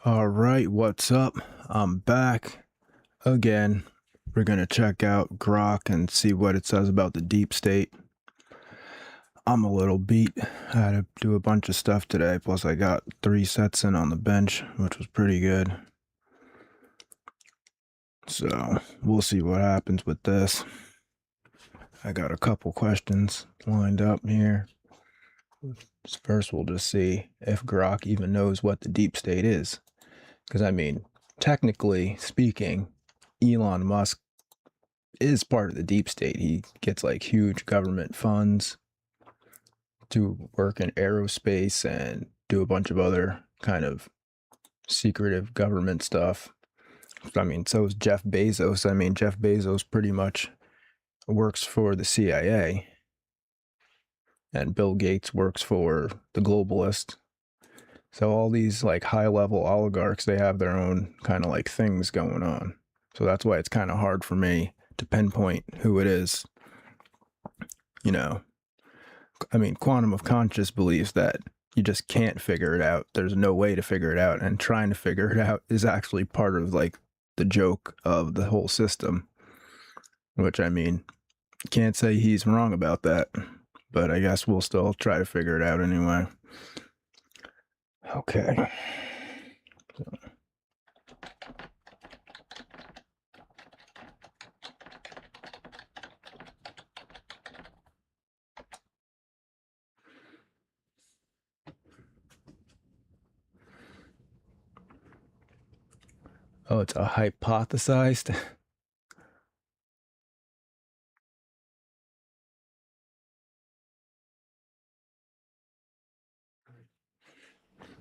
All right, what's up? I'm back again. We're going to check out Grok and see what it says about the deep state. I'm a little beat. I had to do a bunch of stuff today, plus I got 3 sets in on the bench, which was pretty good. So, we'll see what happens with this. I got a couple questions lined up here. First, we'll just see if Grok even knows what the deep state is. Because, I mean, technically speaking, Elon Musk is part of the deep state. He gets like huge government funds to work in aerospace and do a bunch of other kind of secretive government stuff. I mean, so is Jeff Bezos. I mean, Jeff Bezos pretty much works for the CIA, and Bill Gates works for the globalists. So all these like high-level oligarchs, they have their own kind of like things going on. So that's why it's kind of hard for me to pinpoint who it is. You know, I mean, Quantum of Conscious believes that you just can't figure it out. There's no way to figure it out, and trying to figure it out is actually part of like the joke of the whole system. Which, I mean, can't say he's wrong about that, but I guess we'll still try to figure it out anyway. Okay. Oh, it's a hypothesized.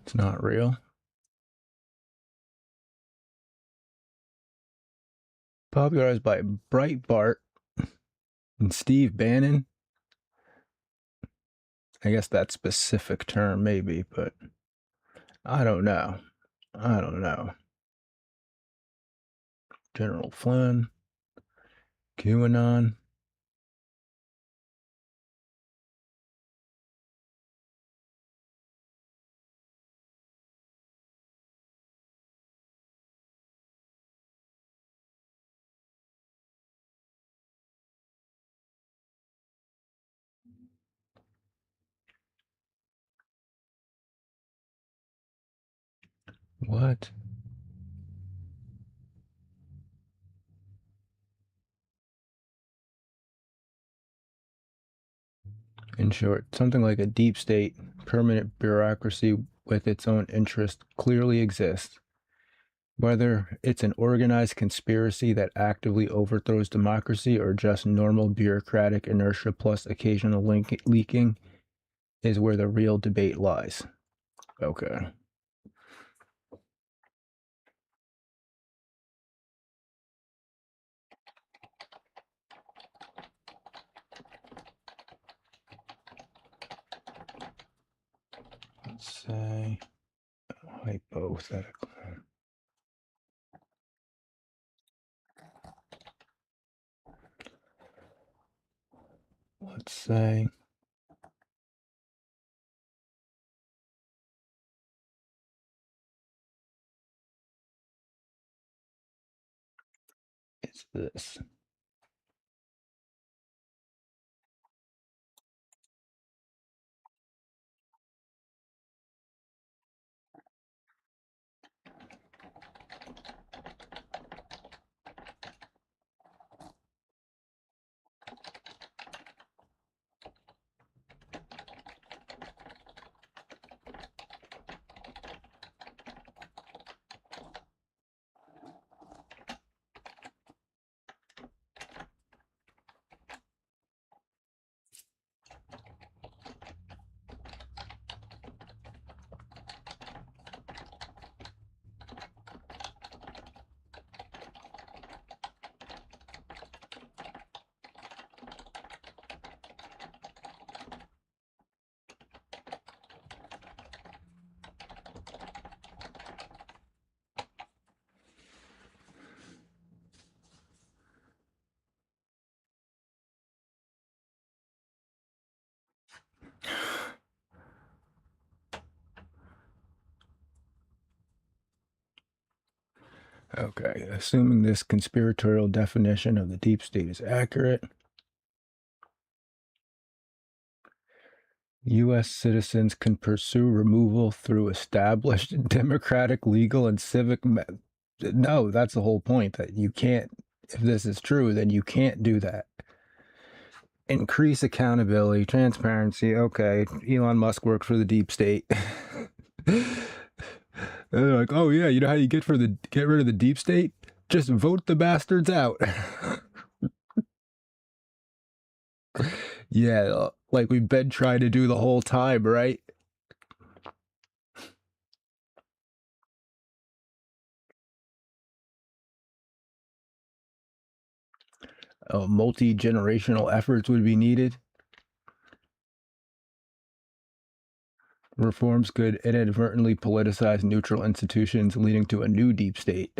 It's not real. Popularized by Breitbart and Steve Bannon. I guess that specific term, maybe, but I don't know. I don't know. General Flynn, QAnon. What? In short, something like a deep state, permanent bureaucracy with its own interest clearly exists. Whether it's an organized conspiracy that actively overthrows democracy or just normal bureaucratic inertia plus occasional leaking is where the real debate lies. Okay. Let's say hypothetical. Let's say it's this. Okay, assuming this conspiratorial definition of the deep state is accurate, U.S. citizens can pursue removal through established democratic, legal, and civic. No, that's the whole point. That you can't. If this is true, then you can't do that. Increase accountability, transparency. Okay, Elon Musk worked for the deep state. They're like, oh yeah, you know how you get rid of the deep state? Just vote the bastards out. Yeah, like we've been trying to do the whole time, right? Multi-generational efforts would be needed. Reforms could inadvertently politicize neutral institutions, leading to a new deep state.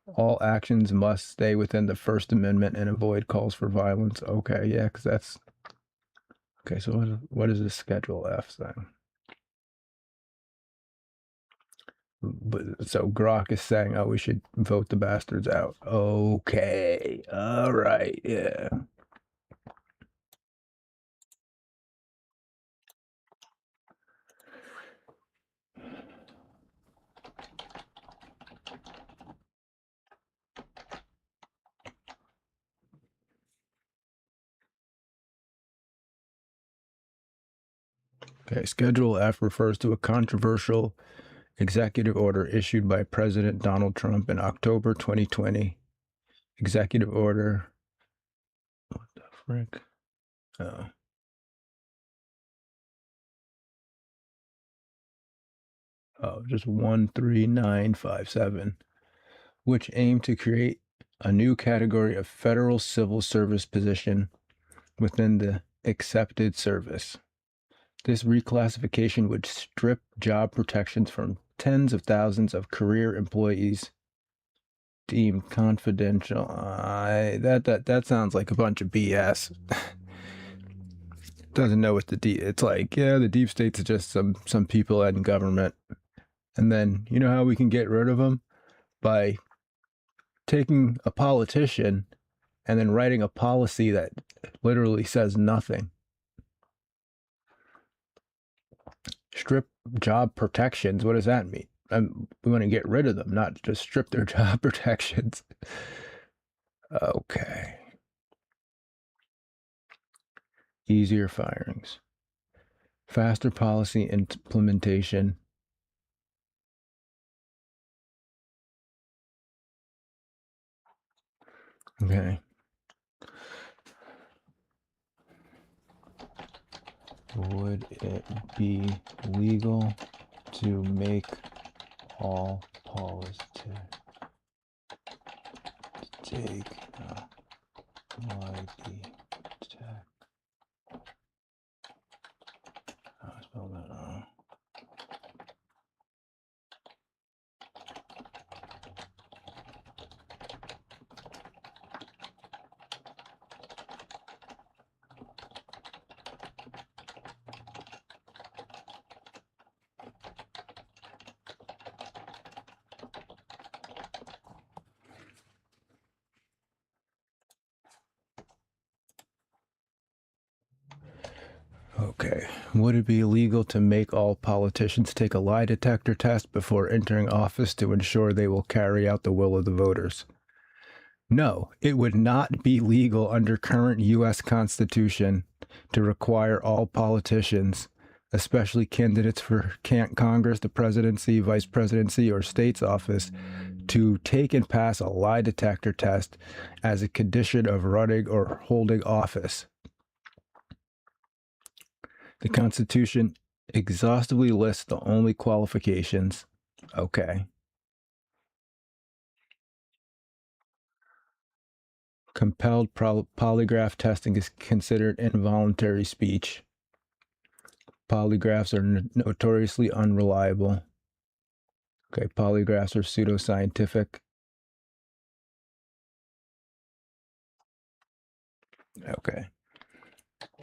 All actions must stay within the First Amendment and avoid calls for violence. Okay, yeah, because that's... Okay, so what is this Schedule F thing? But, so Grok is saying, oh, we should vote the bastards out. Okay, all right, yeah. Okay, Schedule F refers to a controversial executive order issued by President Donald Trump in October 2020. Executive order. What the frick? Just 13957, which aimed to create a new category of federal civil service position within the accepted service. This reclassification would strip job protections from tens of thousands of career employees deemed confidential. That sounds like a bunch of BS. Doesn't know what it's like. Yeah, the deep state's just some people in government, and then you know how we can get rid of them by taking a politician and then writing a policy that literally says nothing. Strip job protections. What does that mean? We want to get rid of them, not just strip their job protections. Okay. Easier firings. Faster policy implementation. Okay. Would it be legal to make all policies take lie detector? I spelled that wrong. Okay. Would it be illegal to make all politicians take a lie detector test before entering office to ensure they will carry out the will of the voters? No, it would not be legal under current U.S. Constitution to require all politicians, especially candidates for Congress, the presidency, vice presidency, or state's office, to take and pass a lie detector test as a condition of running or holding office. The Constitution exhaustively lists the only qualifications. Okay. Compelled polygraph testing is considered involuntary speech. Polygraphs are notoriously unreliable. Okay, polygraphs are pseudoscientific. Okay.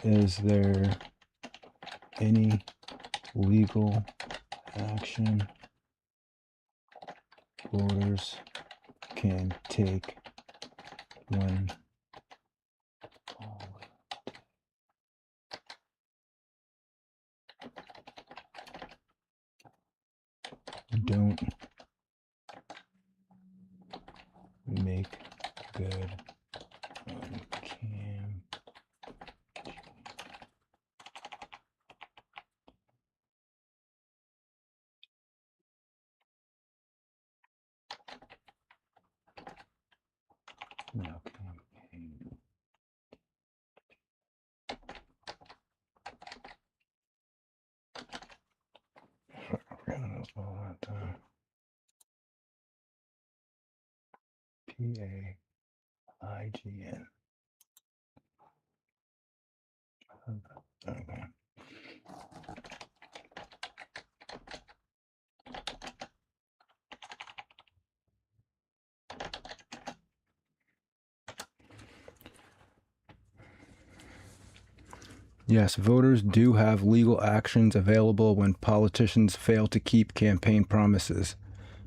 Is there any legal action voters can take when don't make good on cam. No campaign. All that time. PAIGN. Okay. Yes, voters do have legal actions available when politicians fail to keep campaign promises,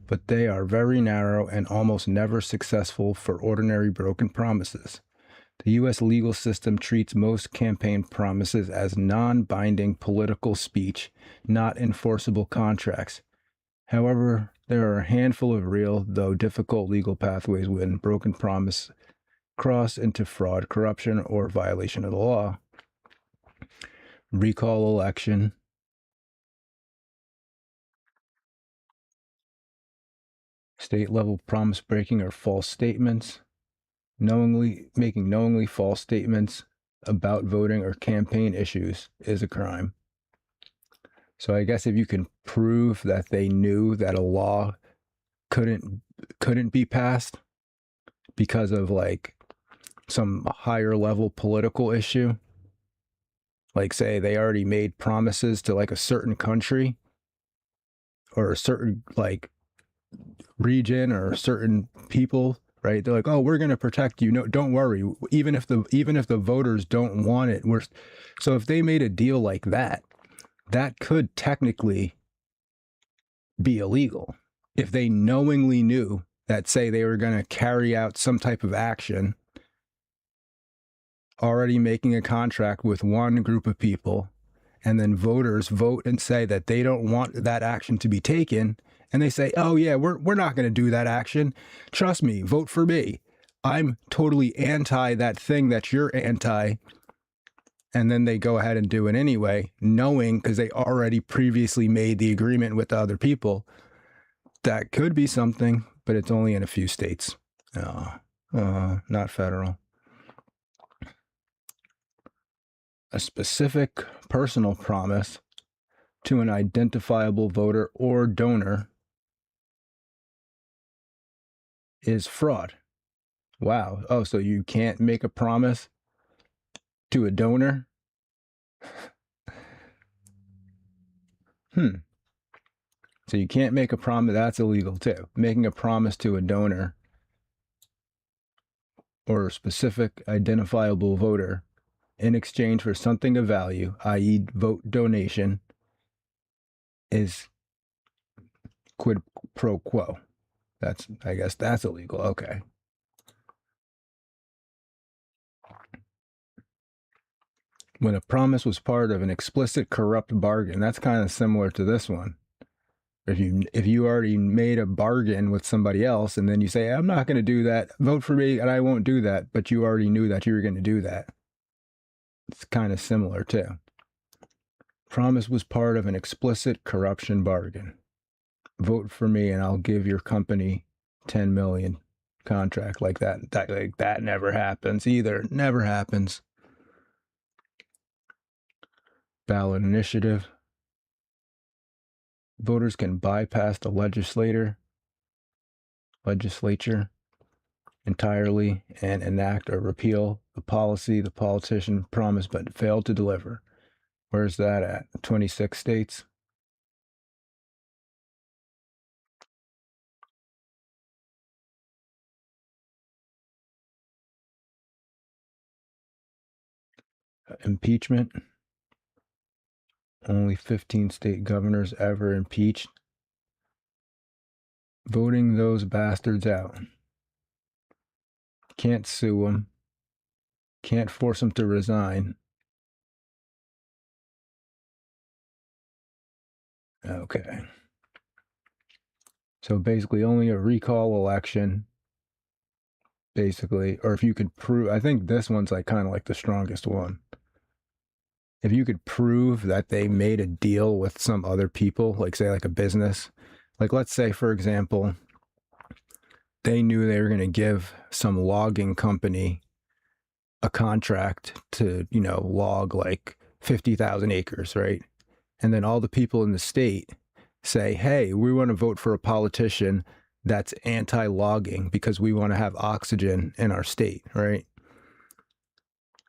but they are very narrow and almost never successful for ordinary broken promises. The U.S. legal system treats most campaign promises as non-binding political speech, not enforceable contracts. However, there are a handful of real, though difficult, legal pathways when broken promise cross into fraud, corruption, or violation of the law. Recall election, state level promise breaking or false statements, making knowingly false statements about voting or campaign issues is a crime. So I guess if you can prove that they knew that a law couldn't be passed because of like some higher level political issue, like say they already made promises to like a certain country or a certain like region or certain people, right? They're like, oh, we're going to protect you. No, don't worry. Even if the voters don't want it, so if they made a deal like that, that could technically be illegal if they knowingly knew that, say, they were going to carry out some type of action, already making a contract with one group of people, and then voters vote and say that they don't want that action to be taken, and they say, oh yeah, we're not going to do that action. Trust me, vote for me. I'm totally anti that thing that you're anti. And then they go ahead and do it anyway, knowing because they already previously made the agreement with the other people. That could be something, but it's only in a few states. Not federal. A specific personal promise to an identifiable voter or donor is fraud. Wow. Oh, so you can't make a promise to a donor? So you can't make a promise. That's illegal too. Making a promise to a donor or a specific identifiable voter in exchange for something of value, i.e. vote donation, is quid pro quo. I guess that's illegal. Okay. When a promise was part of an explicit corrupt bargain, that's kind of similar to this one. If you already made a bargain with somebody else and then you say, I'm not going to do that, vote for me and I won't do that, but you already knew that you were going to do that. It's kind of similar too. Promise was part of an explicit corruption bargain. Vote for me and I'll give your company 10 million contract like that. That never happens either. Never happens. Ballot initiative. Voters can bypass the legislature entirely and enact or repeal a policy the politician promised but failed to deliver. Where's that at? 26 states? Impeachment. Only 15 state governors ever impeached voting those bastards out. Can't sue them. Can't force them to resign. Okay. So basically only a recall election, basically, or if you could prove, I think this one's like kind of like the strongest one. If you could prove that they made a deal with some other people, like say like a business, like let's say, for example, they knew they were going to give some logging company a contract to, log like 50,000 acres, right? And then all the people in the state say, hey, we want to vote for a politician that's anti-logging because we want to have oxygen in our state, right?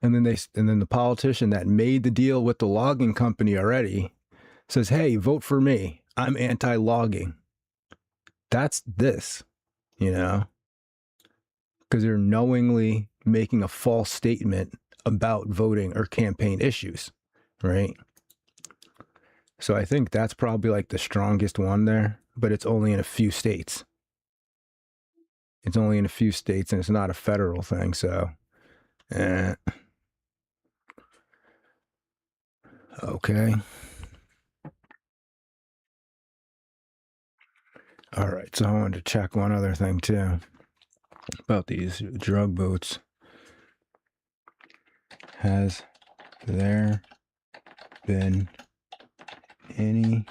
And then the politician that made the deal with the logging company already says, hey, vote for me. I'm anti-logging. That's this, because they're knowingly making a false statement about voting or campaign issues, right? So I think that's probably like the strongest one there, but it's only in a few states. It's only in a few states and it's not a federal thing, so okay. All right, so I wanted to check one other thing too about these drug boats. Has there been any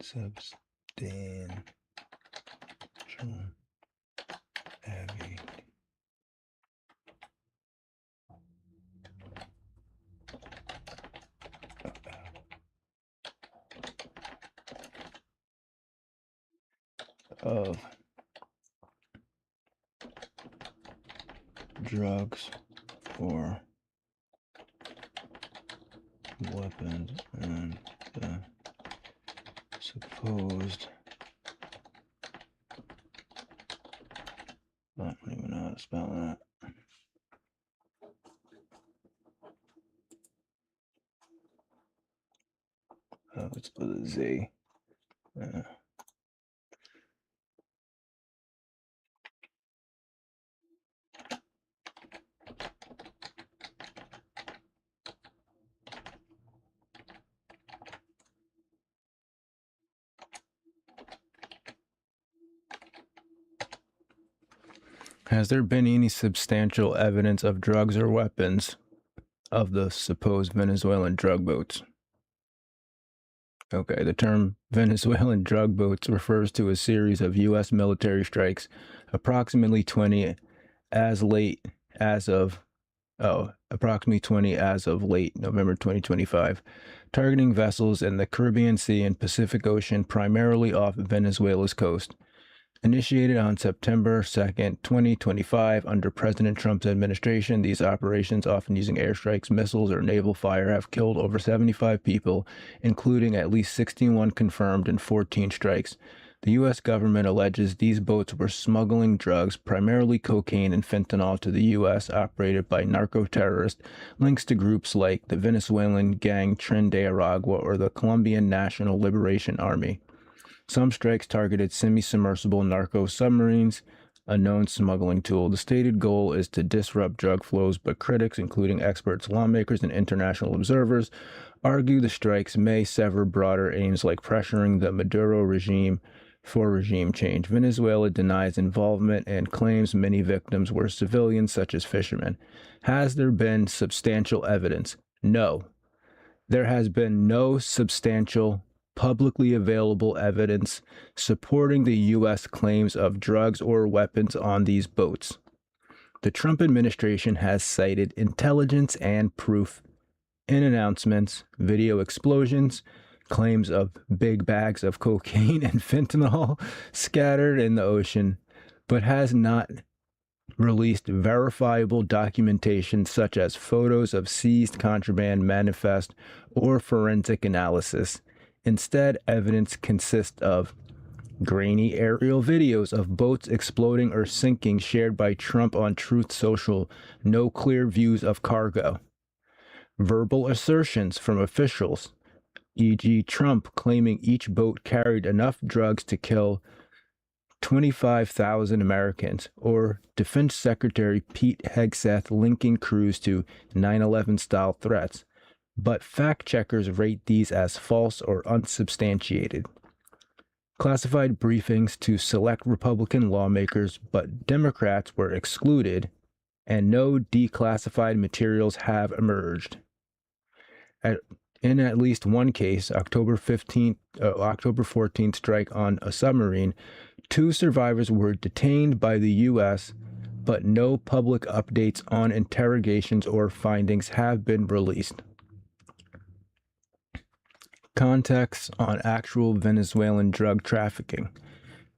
substantial heavy of drugs or weapons and the supposed, I don't even know how to spell that. Oh, it's with a Z. Has there been any substantial evidence of drugs or weapons of the supposed Venezuelan drug boats? Okay, the term Venezuelan drug boats refers to a series of U.S. military strikes, approximately 20 as late of late November 2025, targeting vessels in the Caribbean Sea and Pacific Ocean, primarily off Venezuela's coast. Initiated on September 2nd, 2025, under President Trump's administration, these operations, often using airstrikes, missiles, or naval fire, have killed over 75 people, including at least 61 confirmed in 14 strikes. The U.S. government alleges these boats were smuggling drugs, primarily cocaine and fentanyl, to the U.S., operated by narco-terrorists, links to groups like the Venezuelan gang Tren de Aragua or the Colombian National Liberation Army. Some strikes targeted semi-submersible narco submarines, a known smuggling tool. The stated goal is to disrupt drug flows, but critics, including experts, lawmakers, and international observers, argue the strikes may sever broader aims like pressuring the Maduro regime for regime change. Venezuela denies involvement and claims many victims were civilians, such as fishermen. Has there been substantial evidence? No. There has been no substantial publicly available evidence supporting the U.S. claims of drugs or weapons on these boats. The Trump administration has cited intelligence and proof in announcements, video explosions, claims of big bags of cocaine and fentanyl scattered in the ocean, but has not released verifiable documentation such as photos of seized contraband manifest or forensic analysis. Instead, evidence consists of grainy aerial videos of boats exploding or sinking shared by Trump on Truth Social, no clear views of cargo, verbal assertions from officials, e.g., Trump claiming each boat carried enough drugs to kill 25,000 Americans, or Defense Secretary Pete Hegseth linking crews to 9/11 style threats, but fact checkers rate these as false or unsubstantiated. Classified briefings to select Republican lawmakers, but Democrats were excluded, and no declassified materials have emerged. In at least one case, October 14th strike on a submarine, 2 survivors were detained by the U.S., but no public updates on interrogations or findings have been released. Context on actual Venezuelan drug trafficking.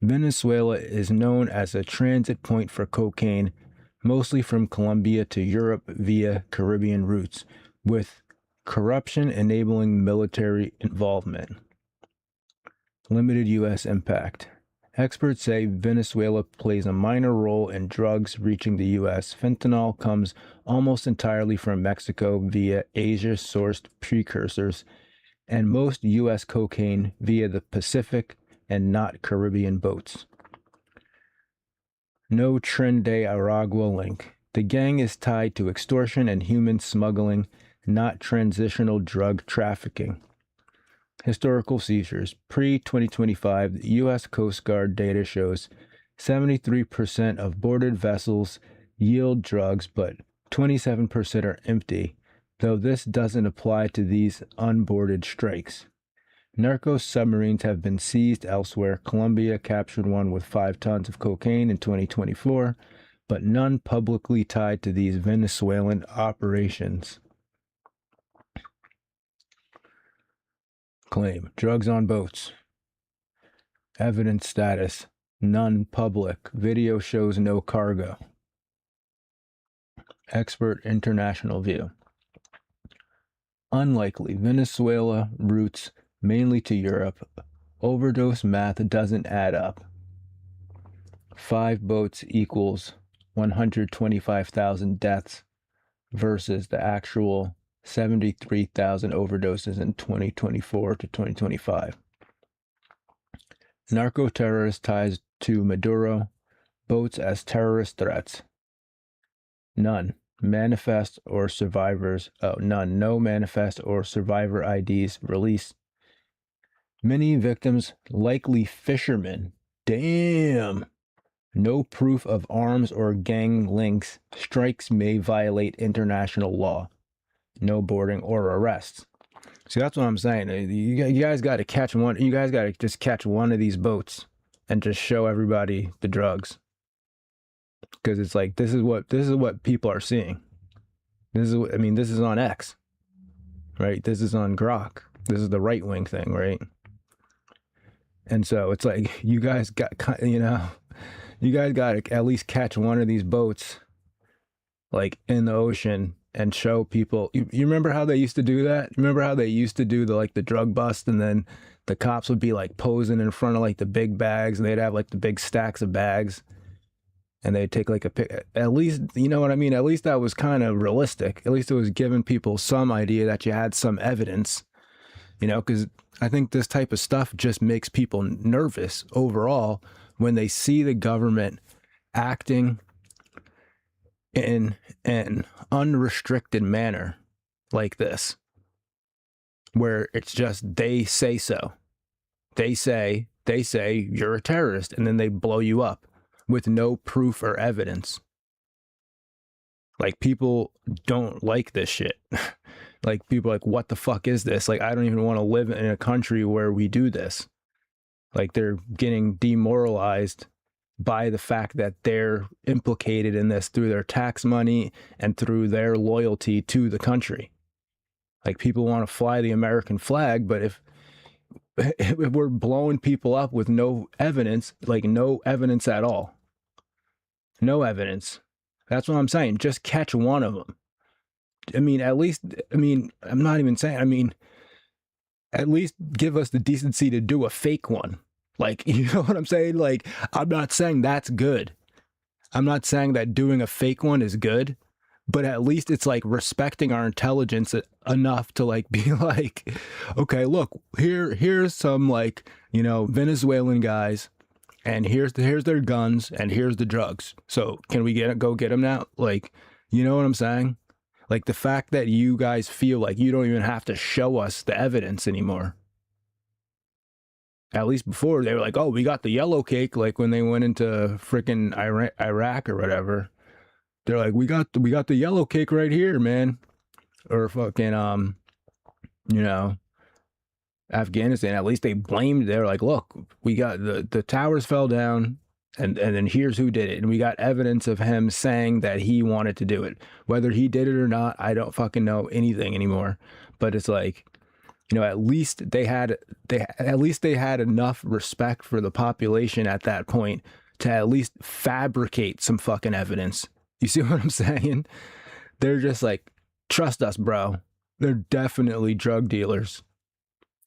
Venezuela is known as a transit point for cocaine, mostly from Colombia to Europe via Caribbean routes, with corruption enabling military involvement. Limited U.S. impact. Experts say Venezuela plays a minor role in drugs reaching the U.S. Fentanyl comes almost entirely from Mexico via Asia-sourced precursors, and most U.S. cocaine via the Pacific and not Caribbean boats. No Tren de Aragua link. The gang is tied to extortion and human smuggling, not transitional drug trafficking. Historical seizures. Pre-2025, the U.S. Coast Guard data shows 73% of boarded vessels yield drugs, but 27% are empty, though this doesn't apply to these unboarded strikes. Narco submarines have been seized elsewhere. Colombia captured one with 5 tons of cocaine in 2024, but none publicly tied to these Venezuelan operations. Claim. Drugs on boats. Evidence status. None public. Video shows no cargo. Expert international view. Unlikely. Venezuela routes mainly to Europe. Overdose math doesn't add up. 5 boats equals 125,000 deaths versus the actual 73,000 overdoses in 2024 to 2025. Narco-terrorist ties to Maduro. Boats as terrorist threats. None. Manifest or survivors. None. No manifest or survivor IDs released. Many victims, likely fishermen. Damn. No proof of arms or gang links. Strikes may violate international law. No boarding or arrests. See, that's what I'm saying. You guys got to catch one. You guys got to just catch one of these boats and just show everybody the drugs. Because it's like this is what people are seeing. This is on X, right? This is on Grok. This is the right wing thing, right? And so it's like you guys got to at least catch one of these boats, like in the ocean, and show people. You remember how they used to do that? Remember how they used to do the drug bust, and then the cops would be like posing in front of like the big bags, and they'd have like the big stacks of bags, and they'd take like a pic. At least, you know what I mean? At least that was kind of realistic. At least it was giving people some idea that you had some evidence, because I think this type of stuff just makes people nervous overall when they see the government acting in an unrestricted manner like this, where it's just they say so. They say you're a terrorist, and then they blow you up with no proof or evidence. Like, people don't like this shit. Like, people are like, what the fuck is this? Like, I don't even want to live in a country where we do this. Like, they're getting demoralized by the fact that they're implicated in this through their tax money and through their loyalty to the country. Like, people want to fly the American flag, but if we're blowing people up with no evidence, like no evidence at all, no evidence, that's what I'm saying. Just catch one of them. I'm not even saying, at least give us the decency to do a fake one. Like, you know what I'm saying? Like, I'm not saying that's good. I'm not saying that doing a fake one is good, but at least it's like respecting our intelligence enough to like be like, okay, look, here's some like, you know, Venezuelan guys, and here's their guns, and here's the drugs. So can we go get them now? Like, you know what I'm saying? Like the fact that you guys feel like you don't even have to show us the evidence anymore. At least before they were like, oh, we got the yellow cake. Like when they went into freaking Iraq or whatever, they're like, we got the yellow cake right here, man. Or fucking you know, Afghanistan. At least they blamed. They're like, look, we got the towers fell down, and then here's who did it, and we got evidence of him saying that he wanted to do it. Whether he did it or not, I don't fucking know anything anymore. But it's like, you know, at least they had enough respect for the population at that point to at least fabricate some fucking evidence. You see what I'm saying? They're just like, trust us, bro. They're definitely drug dealers,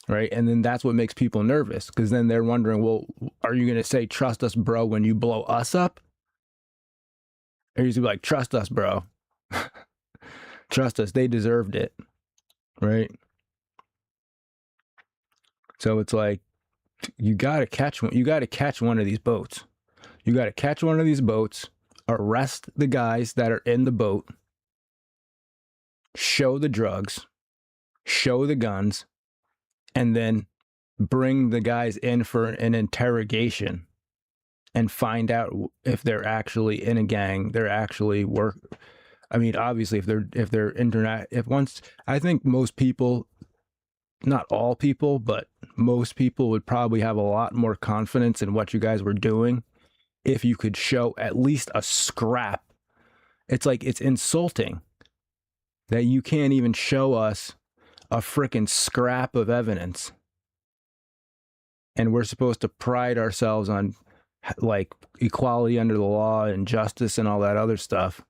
right? And then that's what makes people nervous, because then they're wondering, well, are you going to say trust us, bro, when you blow us up? Or you be like, trust us, bro. Trust us. They deserved it, right? So it's like, you got to catch one. You got to catch one of these boats. You got to catch one of these boats, arrest the guys that are in the boat, show the drugs, show the guns, and then bring the guys in for an interrogation and find out if they're actually in a gang, they're actually work. I mean, obviously, I think most people, not all people, but most people would probably have a lot more confidence in what you guys were doing if you could show at least a scrap. It's like, it's insulting that you can't even show us a freaking scrap of evidence. And we're supposed to pride ourselves on like equality under the law and justice and all that other stuff.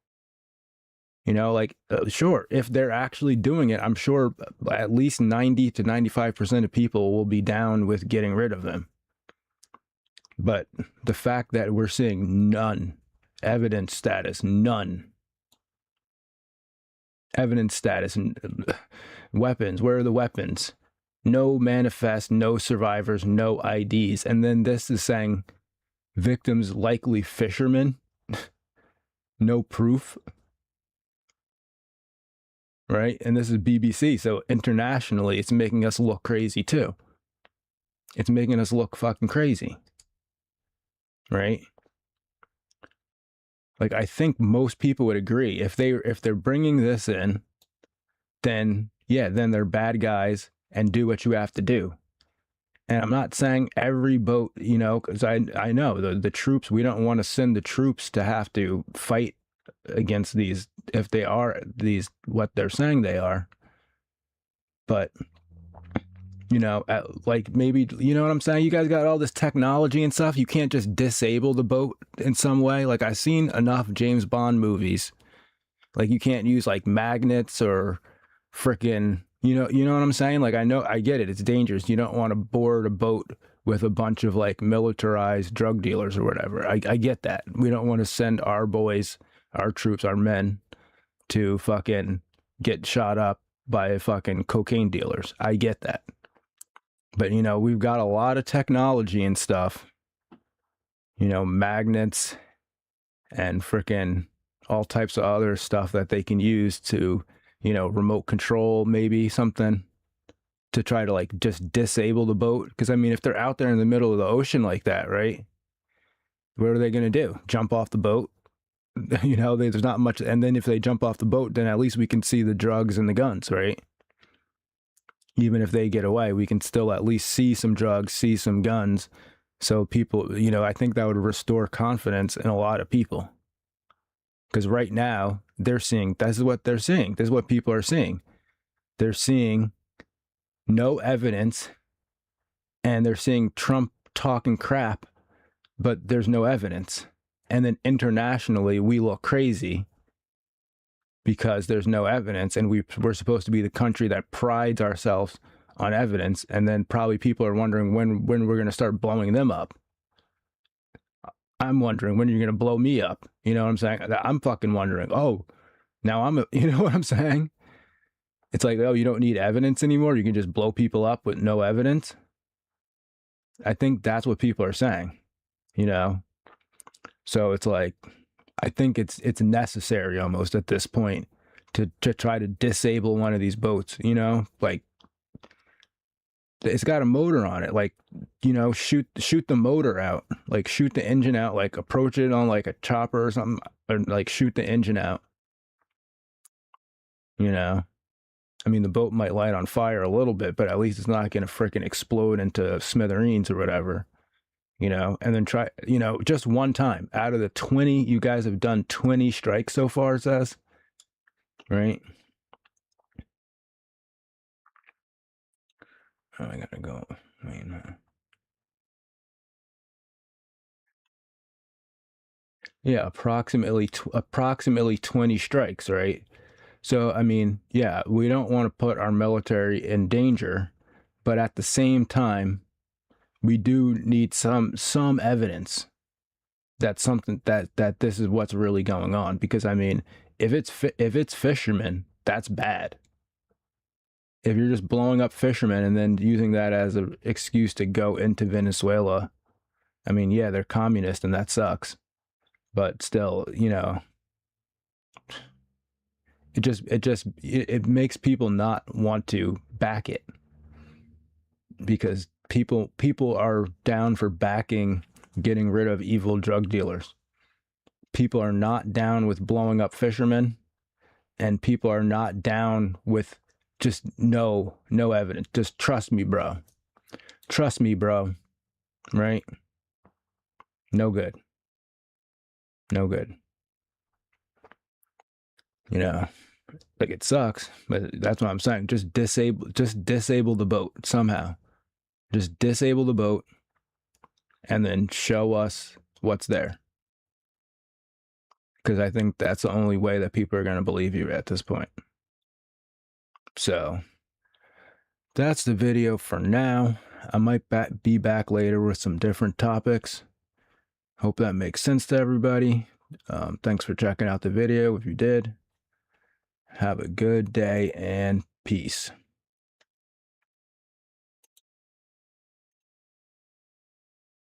You know, like, sure, if they're actually doing it, I'm sure at least 90 to 95% of people will be down with getting rid of them. But the fact that we're seeing none, evidence status, none. Evidence status, weapons, where are the weapons? No manifest, no survivors, no IDs. And then this is saying victims likely fishermen, no proof. Right? And this is BBC, so internationally, it's making us look crazy too. It's making us look fucking crazy. Right? Like, I think most people would agree, if they're bringing this in, then yeah, then they're bad guys and do what you have to do. And I'm not saying every boat, you know, because I know the troops, we don't want to send the troops to have to fight against these, if they are these what they're saying they are. But you know, like, maybe, you know what I'm saying, you guys got all this technology and stuff, you can't just disable the boat in some way. Like, I've seen enough James Bond movies, like, you can't use like magnets or freaking, you know what I'm saying? Like, I get it, it's dangerous, you don't want to board a boat with a bunch of like militarized drug dealers or whatever. I get that. We don't want to send our boys, our troops, our men to fucking get shot up by fucking cocaine dealers. I get that. But, you know, we've got a lot of technology and stuff, you know, magnets and freaking all types of other stuff that they can use to, you know, remote control, maybe something to try to like just disable the boat. Because I mean, if they're out there in the middle of the ocean like that, right, what are they going to do? Jump off the boat? You know, there's not much. And then if they jump off the boat, then at least we can see the drugs and the guns, right? Even if they get away, we can still at least see some drugs, see some guns. So people, you know, I think that would restore confidence in a lot of people. Because right now, they're seeing, this is what they're seeing. This is what people are seeing. They're seeing no evidence, and they're seeing Trump talking crap, but there's no evidence. And then internationally, we look crazy because there's no evidence, and we're supposed to be the country that prides ourselves on evidence. And then probably people are wondering when we're going to start blowing them up. I'm wondering when you're going to blow me up. You know what I'm saying? I'm fucking wondering, oh, Now you know what I'm saying? It's like, oh, you don't need evidence anymore. You can just blow people up with no evidence. I think that's what people are saying, you know? So it's like, I think it's necessary almost at this point to try to disable one of these boats, you know? Like, it's got a motor on it. Like, you know, shoot the motor out. Like, shoot the engine out. Like, approach it on like a chopper or something, or like shoot the engine out. You know, I mean, the boat might light on fire a little bit, but at least it's not going to freaking explode into smithereens or whatever. You know, and then try, you know, just one time out of the 20, you guys have done 20 strikes so far, it says, right? Oh, I gotta go. I mean, yeah, approximately 20 strikes, right? So, I mean, yeah, we don't want to put our military in danger, but at the same time, we do need some evidence that something that this is what's really going on. Because I mean, if it's fishermen, that's bad. If you're just blowing up fishermen and then using that as an excuse to go into Venezuela, I mean, yeah, they're communist and that sucks, but still, you know, it makes people not want to back it, because people are down for backing getting rid of evil drug dealers. People are not down with blowing up fishermen, and people are not down with just no evidence. Just trust me, bro. Trust me, bro. Right? No good. No good. You know, like, it sucks, but that's what I'm saying. Just disable the boat somehow. Just disable the boat and then show us what's there. Because I think that's the only way that people are going to believe you at this point. So that's the video for now. I might be back later with some different topics. Hope that makes sense to everybody. Thanks for checking out the video. If you did, have a good day and peace.